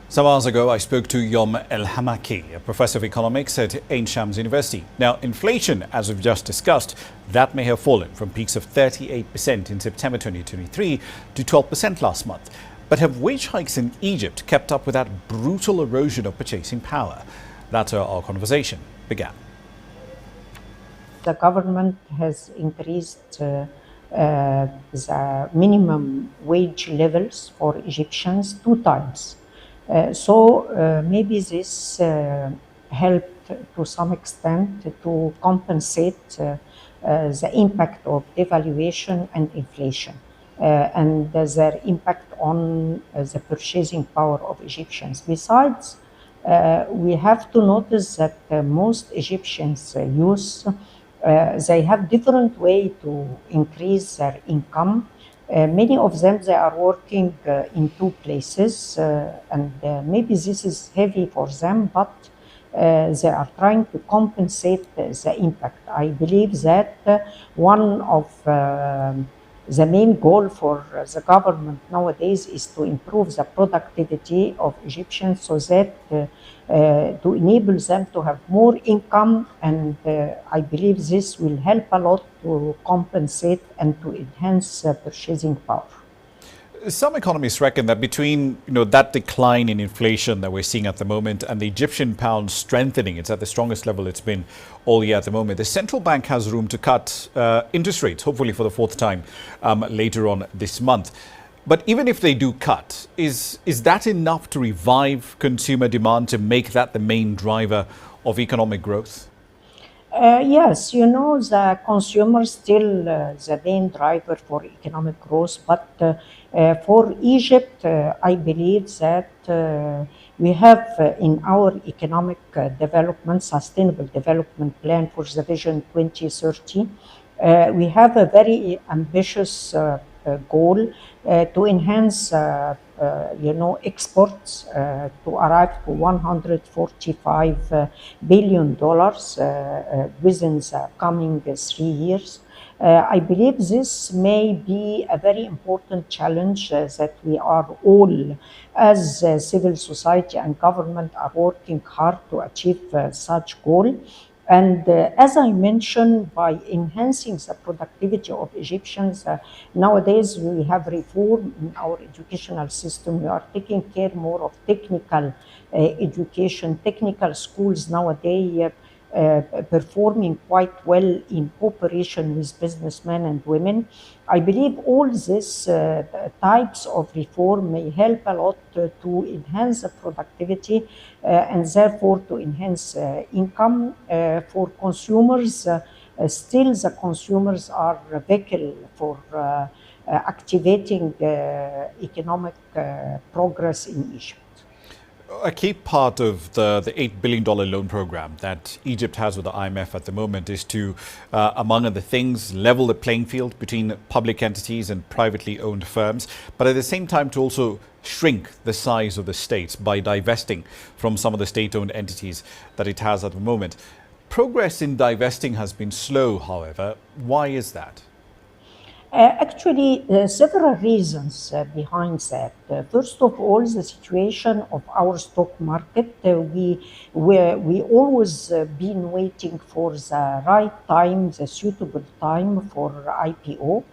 Some hours ago, I spoke to Yom El-Hamaki, a professor of economics at Ain Shams University. Now, inflation, as we've just discussed, that may have fallen from peaks of 38% in September 2023 to 12% last month. But have wage hikes in Egypt kept up with that brutal erosion of purchasing power? That's where our conversation began. The government has increased the minimum wage levels for Egyptians 2 times. Maybe this helped to some extent to compensate the impact of devaluation and inflation and their impact on the purchasing power of Egyptians. Besides, we have to notice that most Egyptians they have different way to increase their income. Many of them, they are working in two places, and maybe this is heavy for them, but they are trying to compensate the impact. I believe that one of the main goal for the government nowadays is to improve the productivity of Egyptians so that to enable them to have more income, and I believe this will help a lot to compensate and to enhance purchasing power. Some economists reckon that between that decline in inflation that we're seeing at the moment and the Egyptian pound strengthening, it's at the strongest level it's been all year at the moment, the central bank has room to cut interest rates, hopefully for the fourth time later on this month. But even if they do cut, is that enough to revive consumer demand, to make that the main driver of economic growth? Yes, the consumer is still the main driver for economic growth, but for Egypt, I believe that we have in our economic development, sustainable development plan for the Vision 2030, we have a very ambitious goal to enhance exports to arrive to $145 billion within the coming 3 years. I believe this may be a very important challenge that we are all, as civil society and government, are working hard to achieve such goal. And as I mentioned, by enhancing the productivity of Egyptians, nowadays we have reform in our educational system. We are taking care more of technical education, technical schools nowadays performing quite well in cooperation with businessmen and women. I believe all these types of reform may help a lot to enhance the productivity and therefore to enhance income for consumers. Still, the consumers are a vehicle for activating economic progress in Egypt. A key part of the $8 billion loan program that Egypt has with the IMF at the moment is to, among other things, level the playing field between public entities and privately owned firms, but at the same time to also shrink the size of the states by divesting from some of the state-owned entities that it has at the moment. Progress in divesting has been slow, however. Why is that? Actually, several reasons behind that. First of all, the situation of our stock market. We always been waiting for the right time, the suitable time for IPO.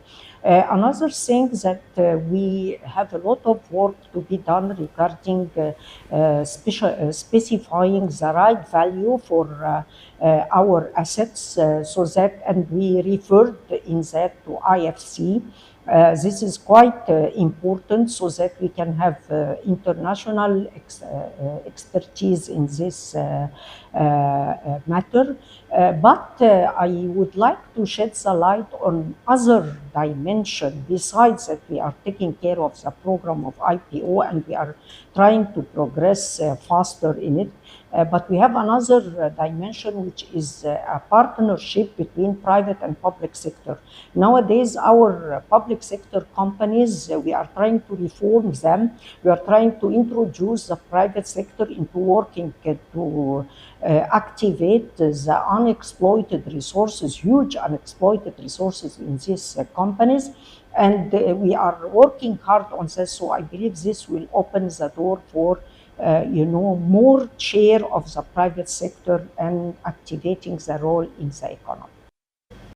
Another thing that we have a lot of work to be done regarding specifying the right value for our assets, so that, and we referred in that to IFC. This is quite important so that we can have international expertise in this matter. But I would like to shed the light on other dimension besides that we are taking care of the program of IPO and we are trying to progress faster in it. But we have another dimension, which is a partnership between private and public sector. Nowadays, our public sector companies, we are trying to reform them. We are trying to introduce the private sector into working to activate the unexploited resources, huge unexploited resources in these companies. And we are working hard on this. So I believe this will open the door for more share of the private sector and activating the role in the economy.